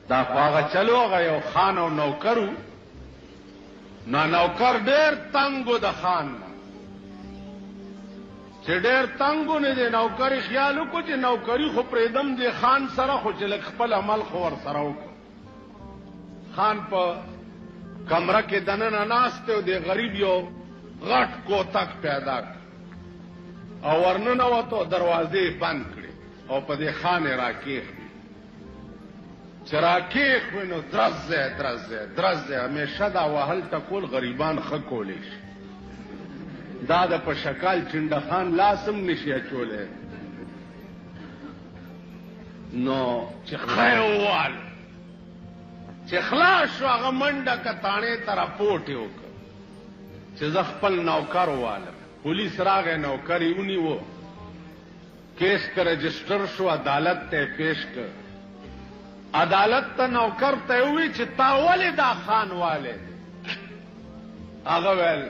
دا خواغه چلو هغه یو خان او نوکرو نو نوکر ډېر تنګو د خان نه چې ډېر تنګو نه دی نوکري خیال وکړو چې نوکري خو پرېږدم دی خان سره خو چې لږ خپل عمل خو ورسره وکړو خان په کمره کې دننه ناست دی او د غریب یو غټ کوتک پیدا کړ او ورننوتو دروازې بند کړې او په دې خان یې راکېښوي چې راکېښوي نو درز دی همیشه دا وهل ټکول غریبان ښه کولی شي دا د په شکال چنډه خان لاس هم نشي اچولی نو چې ښه یې ووال چې خلاص شو هغه منډه کتاڼې ته راپورټ یې وکړ چې زه خپل نوکر ووالم پولیس راغی نوکر یې ونیو کیس که رجسټر شو عدالت ته یې پیش کړ عدالت ته نوکر ته یې ووایي چې تا ولې دا خان والی هغه ویل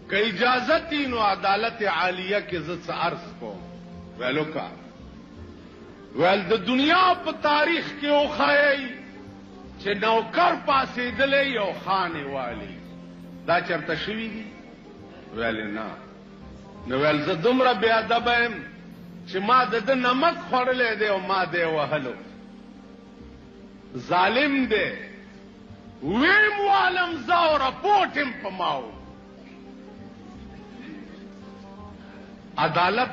که اجازت وي نو عدالت عالیه کې زه څه عرض کوم ویل وکړه ویل د دنیا په تاریخ کې وښایئ چې نوکر پاسېدلی یو خان یې والي دا چېرته شوي دي ویل نه نو ویل زه دومره بې ادبه یم چې ما د ده نمک خوړلی دی او ما دی وهلو ظالم دی ویم والم زه او رپوټ یم په ما و عدالت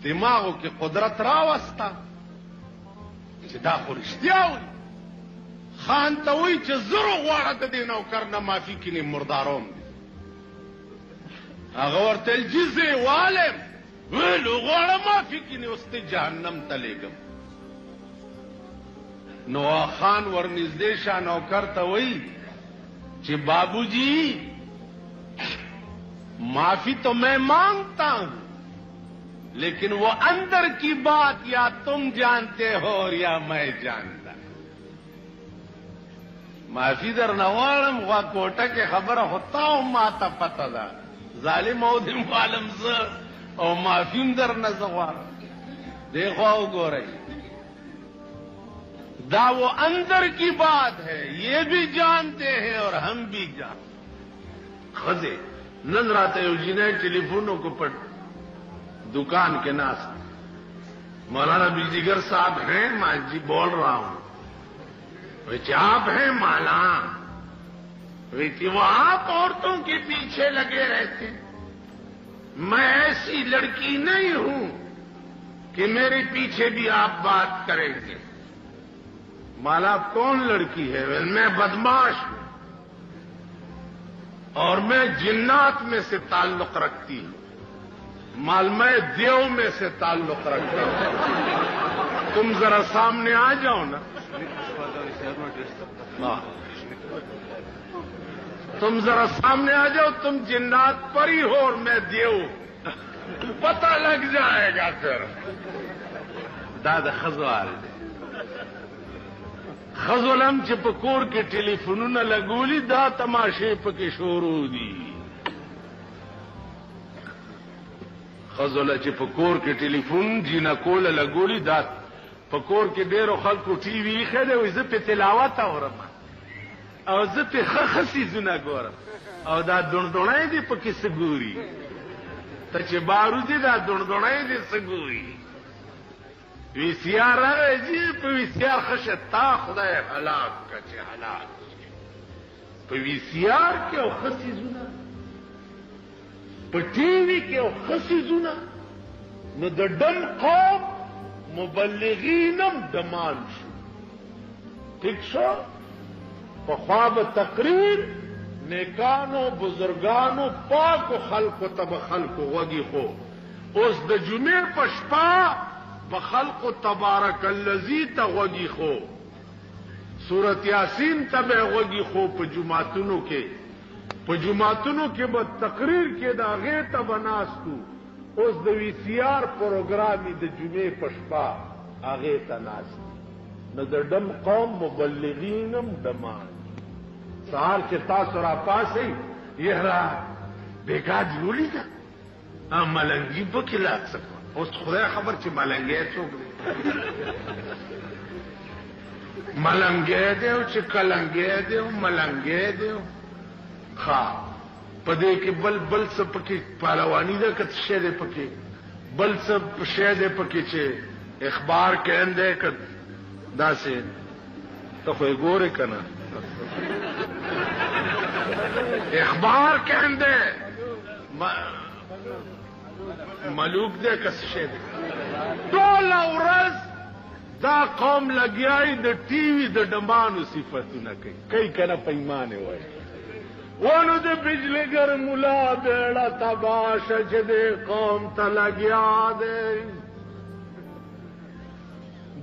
دماغو کې قدرت راوسته چې دا خو رښتیا وایي خان ته وایي چې زرو غواړه د دې نوکر نه معافي کینې مرداروم دی هغه ورته ویل جي زه یې والم ویلو غواړه معافي کینې اوس ته جهنم ته لیږم نو خان ورنږدې شه نوکر ته وایي چې بابو جی معافی تو میں مانگتا ہوں لیکن وہ اندر کی بات یا تم جانتے ہو اور یا میں جانتا معافی در نوالم غوا کوٹه کې خبره ہوتا او ما ته پته ده ظالم او دم عالم زه او معافیم در نه زغوارم دیکھو وګورئ دا وہ اندر کی بات ہے یہ بھی جانتے ہیں اور ہم بھی جانتے خزے نن راته یو جنۍ ټلیفونوں کو پر دکان کے ناس مولانا بجلیگر صاحب ہیں میں جی بول رہا ہوں آپ ہیں مالا وہ آپ عورتوں کے پیچھے لگے رہتے میں ایسی لڑکی نہیں ہوں کہ میرے پیچھے بھی آپ بات کریں گے مالا کون لڑکی ہے میں بدماش ہوں اور میں جنات میں سے تعلق رکھتی ہوں مال میں دیو میں سے تعلق رکھتا ہوں تم ذرا سامنے آ جاؤ نا تم ذرا سامنے آ جاؤ تم جنات پری ہو اور میں دیو پتہ لگ جائے گا پھر دادا خزوال خزولم چې په کور کې ټلیفونونه لګولي دا تماشې پکې شروع دي خزوله چې په کور کې ټلیفون جینکوله لګولي دا په کور کې ډېرو خلکو ټي وي ایښی دی وایي زه پې تلاوت اورم او زه پې ښه ښه څیزونه ګورم او دا دوڼدوڼی دی پکې څه ګوري ته چې باروزي دا دوڼدوڼی دی څه ګوري وی سی آر راغی جی په وی سی آر خشه تا خدای هلاک که چې هلاک په وی سی آر کې او ښه څیزونه په ټي وي کې او ښه څیزونه نو د ډم قوم مبلغین هم ډمان شو ټیک شو پخوا به تقریر نیکانو بزرگانو پاکو خلقو ته به خلقو غوږی خو اوس د جمعې په شپه بخلق تبارک الذی ته غوږی خو سورت یاسین ته به غوږی خو په جمعتونو کې به تقریر کې د هغې ته به ناستو اوس د وی سی آر پروګرامي د جمعې په شپه هغې ته ناست نو د ډم قوم مبلغین هم ډمان سهار چې تاسو راپاسئ یهرا بیګا دې ولیده ملنګي پکې لاک سکه اوس خدای خبر چې ملنګی څوک دی ملنګې دی او چې کلنګې دی او ملنګې دی ښا په دې کې بل څه پکې پهلواني ده که څه شی دی پکې بل څه شی دی پکې چې اخبار کہندے که داسې ته خو یې ګورې که نه اخبار کہندے ملوک دے که څه شی دی ټوله ورځ دا قوم لګیای د ټي وي د ډمانو صفتونه کوي که نه پیمانې وایي ونو د بجلیګر ملا بیړه تباشه چې دې قوم ته لګیا دی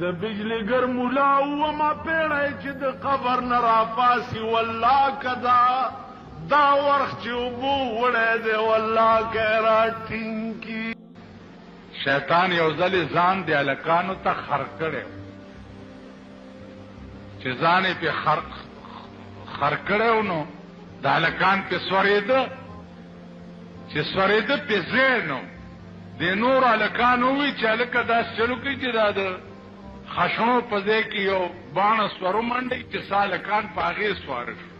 د بجلیګر ملا وما پیړی چې د قبر نه راپاسي والله که دا ورخ چې اوبو وړی دی والله که یې راټینګي شیطان یو ځلې ځان د هلکانو ته خر کړی چې ځان یې پې خر کړی نو د هلکان پې سورېده چې سورېده پې ځای نو د نورو هلکانو ووایي چې هلکه داسې چلو کوي چې دا د خشنو په ځای کې یو باڼه سور ومنډئ چې څه هلکان په هغې سواره شو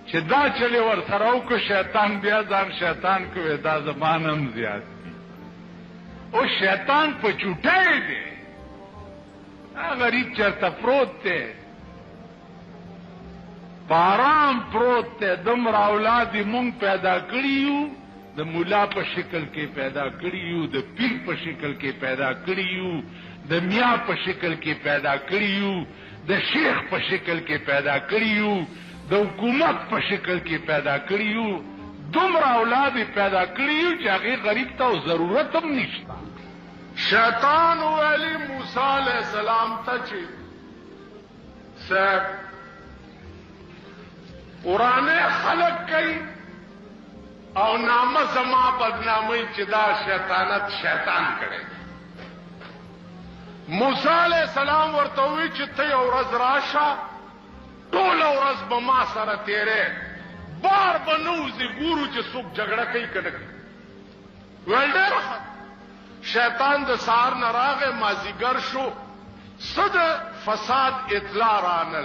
چې دا چلې ورسره وکړو شیطان بیا ځان شیطان کوي دا زما نه هم زیات او شیطان په چوټی دی غریب چرته پروت دی په آرام پروت دی دومره اولاد یې مونږ پیدا کړي یو د ملا په شکل کې پیدا کړي یو د پیر په شکل کې پیدا کړي یو د میا په شکل کې پیدا کړي یو د شیخ په شکل کې پیدا کړي یو د حکومت په شکل کې پیدا کړي یو دومره اولاد یې پیدا کړي یو چې هغې غریب ته ضرورت هم نشته شیطان ویلی موسی علیہ السلام ته چې صاحب قرآن خلق کوي او نامه زما بدنامي چې دا شیطانت شیطان کړی موسی علیہ السلام ورته وی چې ته یو ورځ راشه ټوله ورځ به ما سره تیرې بار به نوځي ګورو چې څوک جګړه کوي که نه کوي ویل ډېر شیطان د سهار نه راغی مازدیګر شو څه د فساد اطلاع رانله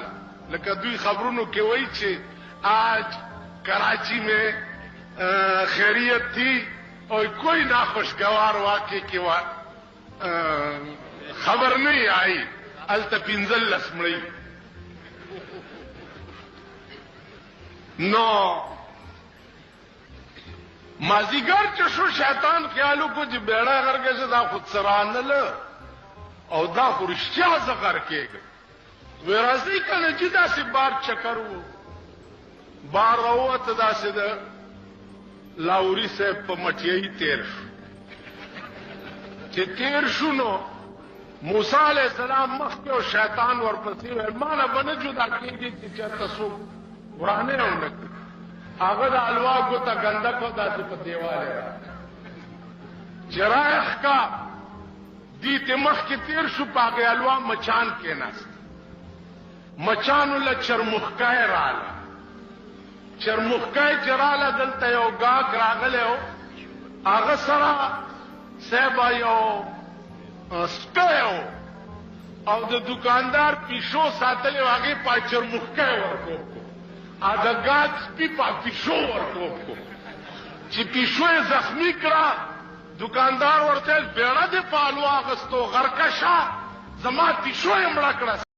لکه دوی خبرونو کې وایي چې آج کراچی میں خیریت تھی اور کوئی ناخوشگوار واقعے کی خبر نہیں آئی التپنزل لسمڑی نو مازیګر چې شو شیطان خیالو کو چې بیړه غرګه چې دا خود سرانل او دا خو رښتیا زه غر کېږم وی راځئ کنه چې داسې بار چکر و بار راووته داسې د لاوري صاحب په مټیایي تیر شو چې تیر شو نو موسی علیہ السلام مخکې او شیطان ورپسې ویل ما نه به نه جدا کېږي چې چېرته څوک ورانه ونه کړي هغه د الوا ګوته ګنده کو داسې په دیواله چې راښکا دې ته مخکې تیر شو په هغې الوا مچان کېناست مچانو له چرمخکای راله چرمخکای چې راله دلته یو ګاګ راغلی و هغه سره صاحبه یو سپی و او د دکاندار پیشو ساتلی و هغې په چرمخکای ورکوب کو د ګاګ سپي په پیشو ورکوب کو چې پیشو یې زخمي کړه دکاندار ورته بیړه دې په الوا اخیستو غرکشه زما پیشو یې مړه کړه